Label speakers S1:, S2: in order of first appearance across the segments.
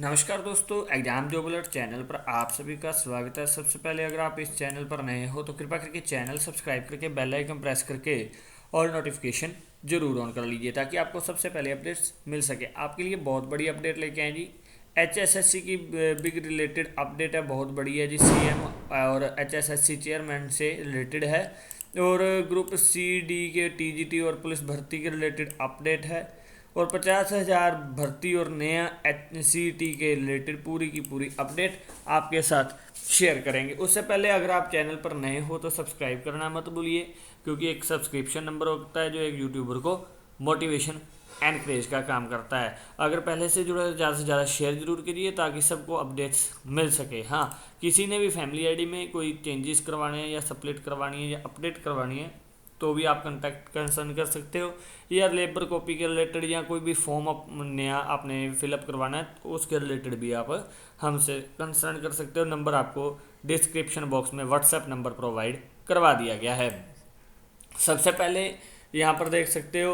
S1: नमस्कार दोस्तों, exam job alert channel पर आप सभी का स्वागत है। सबसे पहले अगर आप इस चैनल पर नए हो तो कृपया करके चैनल सब्सक्राइब करके बेल आइकन प्रेस करके और नोटिफिकेशन जरूर ऑन कर लीजिए ताकि आपको सबसे पहले अपडेट्स मिल सके। आपके लिए बहुत बड़ी अपडेट लेके आए जी। HSSC की बिग रिलेटेड अपडेट है, बहुत बड़ी है जी। CM और HSSC चेयरमैन से रिलेटेड है और ग्रुप CD के TGT और पुलिस भर्ती के रिलेटेड अपडेट है और 50,000 भर्ती और नया CET के रिलेटेड पूरी की पूरी अपडेट आपके साथ शेयर करेंगे। उससे पहले अगर आप चैनल पर नए हो तो सब्सक्राइब करना मत भूलिए, क्योंकि एक सब्सक्रिप्शन नंबर होता है जो एक यूट्यूबर को मोटिवेशन एनकरेज का काम करता है। अगर पहले से जुड़े तो ज़्यादा से ज़्यादा शेयर जरूर कीजिए ताकि सबको अपडेट्स मिल सके। हाँ, किसी ने भी फैमिली आईडी में कोई चेंजेस करवाने हैं या सप्लेट करवानी है या अपडेट करवानी है तो भी आप कंटेक्ट कंसर्न कर सकते हो, या लेबर कॉपी के रिलेटेड या कोई भी फॉर्म नया आपने फिलअप करवाना है तो उसके रिलेटेड भी आप हमसे कंसर्न कर सकते हो। नंबर आपको डिस्क्रिप्शन बॉक्स में व्हाट्सएप नंबर प्रोवाइड करवा दिया गया है। सबसे पहले यहाँ पर देख सकते हो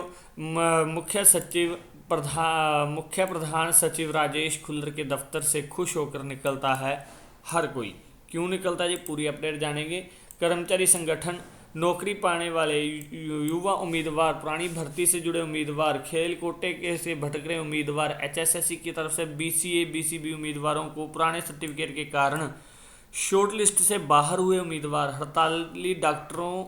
S1: मुख्य प्रधान सचिव राजेश खुल्लर के दफ्तर से खुश होकर निकलता है हर कोई। क्यों निकलता है, ये पूरी अपडेट जानेंगे। कर्मचारी संगठन, नौकरी पाने वाले युवा उम्मीदवार, पुरानी भर्ती से जुड़े उम्मीदवार, खेल कोटे के से भटक रहे उम्मीदवार, HSSC की तरफ से BCA BCB उम्मीदवारों को पुराने सर्टिफिकेट के कारण शॉर्ट लिस्ट से बाहर हुए उम्मीदवार, हड़ताली डॉक्टरों,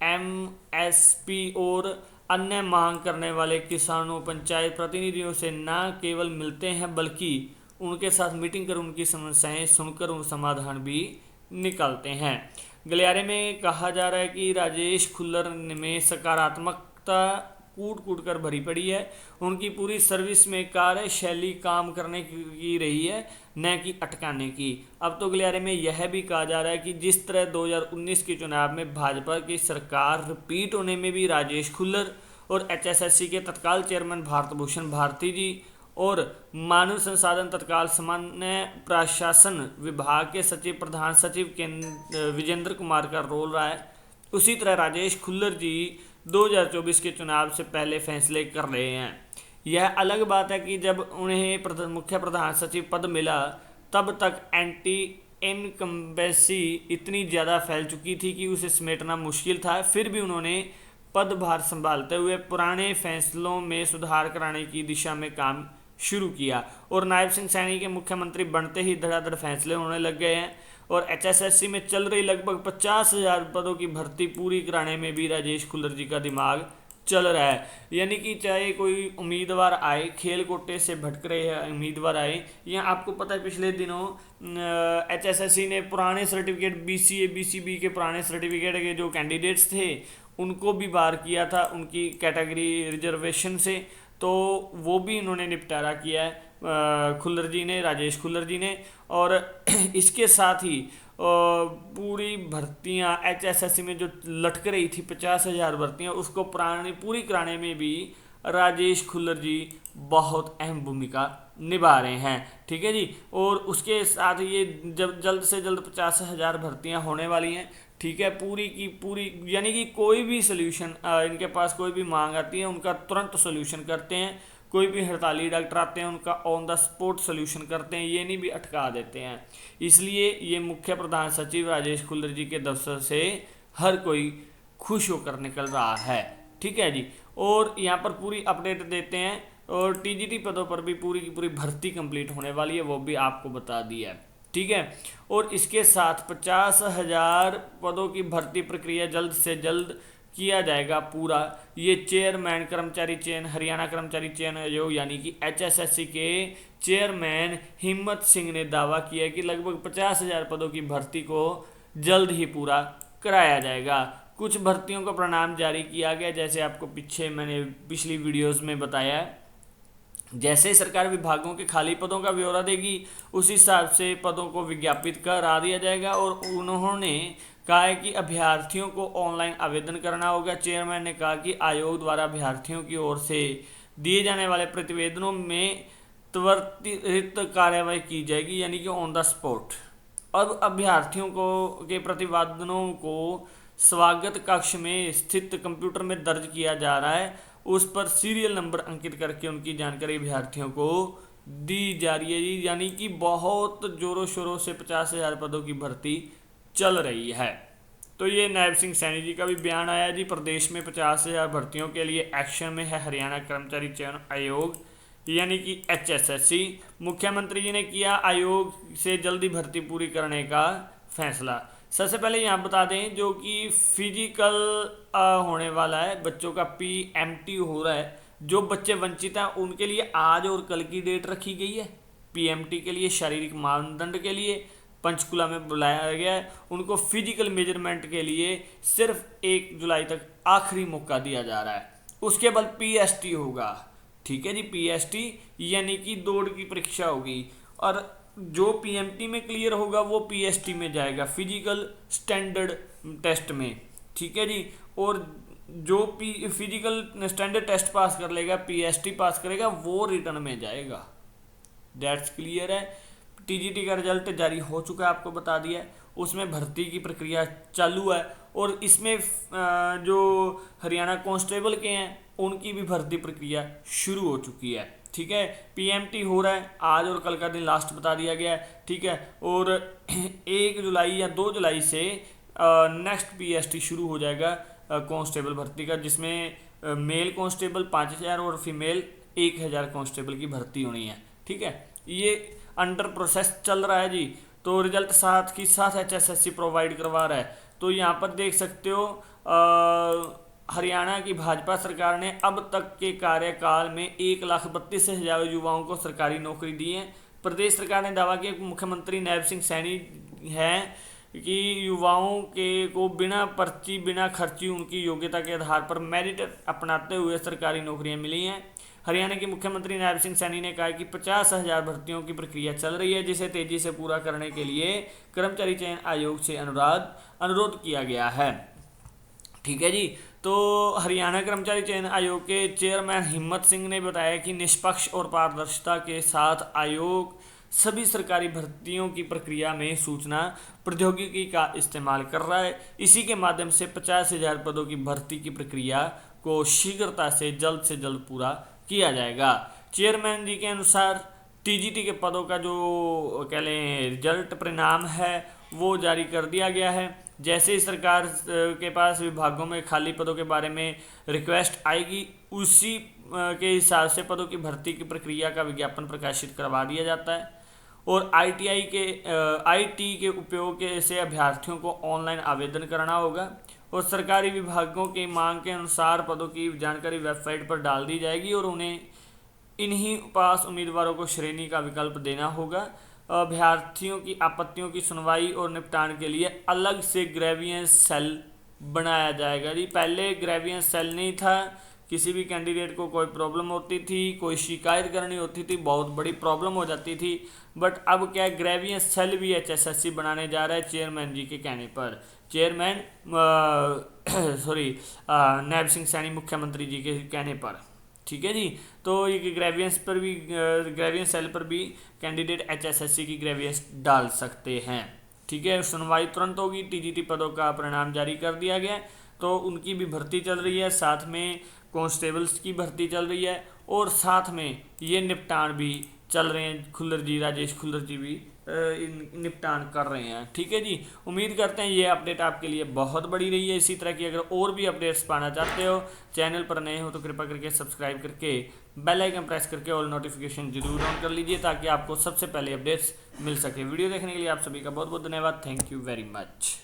S1: MSP और अन्य मांग करने वाले किसानों, पंचायत प्रतिनिधियों से न केवल मिलते हैं बल्कि उनके साथ मीटिंग कर उनकी समस्याएं सुनकर उन समाधान भी निकालते हैं। गलियारे में कहा जा रहा है कि राजेश खुल्लर में सकारात्मकता कूट कूट कर भरी पड़ी है। उनकी पूरी सर्विस में कार्यशैली काम करने की रही है, न कि अटकाने की। अब तो गलियारे में यह भी कहा जा रहा है कि जिस तरह 2019 के चुनाव में भाजपा की सरकार रिपीट होने में भी राजेश खुल्लर और HSSC के तत्काल चेयरमैन भारत भूषण भारती जी और मानव संसाधन तत्काल सामान्य प्रशासन विभाग के सचिव प्रधान सचिव विजेंद्र कुमार का रोल रहा है, उसी तरह राजेश खुल्लर जी 2024 के चुनाव से पहले फैसले कर रहे हैं। यह अलग बात है कि जब उन्हें मुख्य प्रधान सचिव पद मिला तब तक एंटी इनकम्बेंसी इतनी ज़्यादा फैल चुकी थी कि उसे समेटना मुश्किल था। फिर भी उन्होंने पदभार संभालते हुए पुराने फैसलों में सुधार कराने की दिशा में काम शुरू किया और नायब सिंह सैनी के मुख्यमंत्री बनते ही धड़ाधड़ फैसले होने लग गए हैं। और HSSC में चल रही लगभग 50,000 पदों की भर्ती पूरी कराने में भी राजेश खुल्लर जी का दिमाग चल रहा है। यानी कि चाहे कोई उम्मीदवार आए, खेल कोटे से भटक रहे हैं उम्मीदवार आए, या आपको पता है पिछले दिनों HSSC ने पुराने सर्टिफिकेट BCA BCB के पुराने सर्टिफिकेट के जो कैंडिडेट्स थे उनको भी बाहर किया था उनकी कैटेगरी रिजर्वेशन से, तो वो भी इन्होंने निपटारा किया है खुल्लर जी ने, राजेश खुल्लर जी ने। और इसके साथ ही पूरी भर्तियां HSSC में जो लटक रही थी 50,000 भर्तियां, उसको पूरी कराने में भी राजेश खुल्लर जी बहुत अहम भूमिका निभा रहे हैं। ठीक है जी। और उसके साथ ये जब जल्द से जल्द 50,000 भर्तियां होने वाली हैं। ठीक है, पूरी की पूरी, यानी कि कोई भी सोल्यूशन इनके पास कोई भी मांग आती है उनका तुरंत सोल्यूशन करते हैं। कोई भी हड़ताली डॉक्टर आते हैं उनका ऑन द स्पॉट सोल्यूशन करते हैं, ये नहीं भी अटका देते हैं। इसलिए ये मुख्य प्रधान सचिव राजेश खुल्लर जी के दफ्तर से हर कोई खुश होकर निकल रहा है। ठीक है जी। और यहाँ पर पूरी अपडेट देते हैं और TGT पदों पर भी पूरी की पूरी भर्ती कंप्लीट होने वाली है, वो भी आपको बता दिया है। ठीक है। और इसके साथ 50,000 पदों की भर्ती प्रक्रिया जल्द से जल्द किया जाएगा पूरा। ये चेयरमैन कर्मचारी चयन, हरियाणा कर्मचारी चयन आयोग यानी कि HSSC के चेयरमैन हिम्मत सिंह ने दावा किया कि लगभग 50,000 पदों की भर्ती को जल्द ही पूरा कराया जाएगा। कुछ भर्तियों का परिणाम जारी किया गया, जैसे आपको पीछे मैंने पिछली वीडियोस में बताया है। जैसे ही सरकार विभागों के खाली पदों का ब्यौरा देगी उस हिसाब से पदों को विज्ञापित करा दिया जाएगा। और उन्होंने कहा है कि अभ्यर्थियों को ऑनलाइन आवेदन करना होगा। चेयरमैन ने कहा कि आयोग द्वारा अभ्यर्थियों की ओर से दिए जाने वाले प्रतिवेदनों में त्वरित कार्रवाई की जाएगी, यानी कि ऑन द स्पॉट। अब अभ्यर्थियों को के प्रतिवेदनों को स्वागत कक्ष में स्थित कंप्यूटर में दर्ज किया जा रहा है, उस पर सीरियल नंबर अंकित करके उनकी जानकारी अभ्यर्थियों को दी जा रही है जी, यानी कि बहुत जोरों शोरों से 50,000 पदों की भर्ती चल रही है। तो ये नायब सिंह सैनी जी का भी बयान आया जी। प्रदेश में 50,000 भर्तियों के लिए एक्शन में है हरियाणा कर्मचारी चयन आयोग यानी कि HSSC। मुख्यमंत्री जी ने किया आयोग से जल्दी भर्ती पूरी करने का फैसला। सबसे पहले यहाँ बता दें, जो कि फिजिकल होने वाला है बच्चों का PMT हो रहा है, जो बच्चे वंचित हैं उनके लिए आज और कल की डेट रखी गई है। PMT के लिए शारीरिक मानदंड के लिए पंचकुला में बुलाया गया है। उनको फिजिकल मेजरमेंट के लिए सिर्फ 1 जुलाई तक आखिरी मौका दिया जा रहा है। उसके बाद PST होगा, ठीक है जी। PST यानी कि दौड़ की परीक्षा होगी, और जो PMT में क्लियर होगा वो PST में जाएगा, फिजिकल स्टैंडर्ड टेस्ट में, ठीक है जी। और जो फिजिकल स्टैंडर्ड टेस्ट पास कर लेगा, PST पास करेगा, वो रिटर्न में जाएगा। दैट्स क्लियर है। TGT का रिजल्ट जारी हो चुका है, आपको बता दिया है। उसमें भर्ती की प्रक्रिया चालू है, और इसमें जो हरियाणा कांस्टेबल के हैं उनकी भी भर्ती प्रक्रिया शुरू हो चुकी है, ठीक है। PMT हो रहा है, आज और कल का दिन लास्ट बता दिया गया है, ठीक है। और 1 जुलाई या 2 जुलाई से नेक्स्ट PST शुरू हो जाएगा कांस्टेबल भर्ती का, जिसमें मेल कांस्टेबल 5,000 और फीमेल 1,000 कांस्टेबल की भर्ती होनी है, ठीक है। ये अंडर प्रोसेस चल रहा है जी। तो रिजल्ट साथ ही साथ HSSC प्रोवाइड करवा रहा है। तो यहाँ पर देख सकते हो हरियाणा की भाजपा सरकार ने अब तक के कार्यकाल में 1,32,000 युवाओं को सरकारी नौकरी दी है। प्रदेश सरकार ने दावा किया कि मुख्यमंत्री नायब सिंह सैनी हैं कि युवाओं के को बिना पर्ची बिना खर्ची उनकी योग्यता के आधार पर मेरिट अपनाते हुए सरकारी नौकरियां मिली हैं। हरियाणा के मुख्यमंत्री नायब सिंह सैनी ने कहा कि 50,000 भर्तियों की प्रक्रिया चल रही है, जिसे तेजी से पूरा करने के लिए कर्मचारी चयन आयोग से अनुरोध किया गया है, ठीक है जी। तो हरियाणा कर्मचारी चयन आयोग के चेयरमैन हिम्मत सिंह ने बताया कि निष्पक्ष और पारदर्शिता के साथ आयोग सभी सरकारी भर्तियों की प्रक्रिया में सूचना प्रौद्योगिकी का इस्तेमाल कर रहा है। इसी के माध्यम से 50,000 पदों की भर्ती की प्रक्रिया को शीघ्रता से जल्द पूरा किया जाएगा। चेयरमैन जी के अनुसार TGT के पदों का जो कह लें रिजल्ट परिणाम है वो जारी कर दिया गया है। जैसे ही सरकार के पास विभागों में खाली पदों के बारे में रिक्वेस्ट आएगी, उसी के हिसाब से पदों की भर्ती की प्रक्रिया का विज्ञापन प्रकाशित करवा दिया जाता है। और IT के उपयोग से अभ्यर्थियों को ऑनलाइन आवेदन करना होगा, और सरकारी विभागों की मांग के अनुसार पदों की जानकारी वेबसाइट पर डाल दी जाएगी, और उन्हें इन्हीं पास उम्मीदवारों को श्रेणी का विकल्प देना होगा। अभ्यर्थियों की आपत्तियों की सुनवाई और निपटान के लिए अलग से ग्रेवियंस सेल बनाया जाएगा जी। पहले ग्रेवियंस सेल नहीं था, किसी भी कैंडिडेट को कोई प्रॉब्लम होती थी, कोई शिकायत करनी होती थी, बहुत बड़ी प्रॉब्लम हो जाती थी। बट अब क्या ग्रेवियंस सेल भी HSSC बनाने जा रहा है चेयरमैन जी के कहने पर, चेयरमैन नायब सिंह सैनी मुख्यमंत्री जी के कहने पर, ठीक है जी। तो ये ग्रेवियंस सेल पर भी कैंडिडेट HSSC की ग्रेवियंस डाल सकते हैं, ठीक है। सुनवाई तुरंत होगी। TGT पदों का परिणाम जारी कर दिया गया, तो उनकी भी भर्ती चल रही है, साथ में कांस्टेबल्स की भर्ती चल रही है, और साथ में ये निपटान भी चल रहे हैं। राजेश खुल्लर जी भी निपटान कर रहे हैं, ठीक है जी। उम्मीद करते हैं ये अपडेट आपके लिए बहुत बड़ी रही है। इसी तरह की अगर और भी अपडेट्स पाना चाहते हो, चैनल पर नए हो तो कृपया करके सब्सक्राइब करके बेल आइकन प्रेस करके ऑल नोटिफिकेशन जरूर ऑन कर लीजिए, ताकि आपको सबसे पहले अपडेट्स मिल सके। वीडियो देखने के लिए आप सभी का बहुत बहुत धन्यवाद। Thank you very much.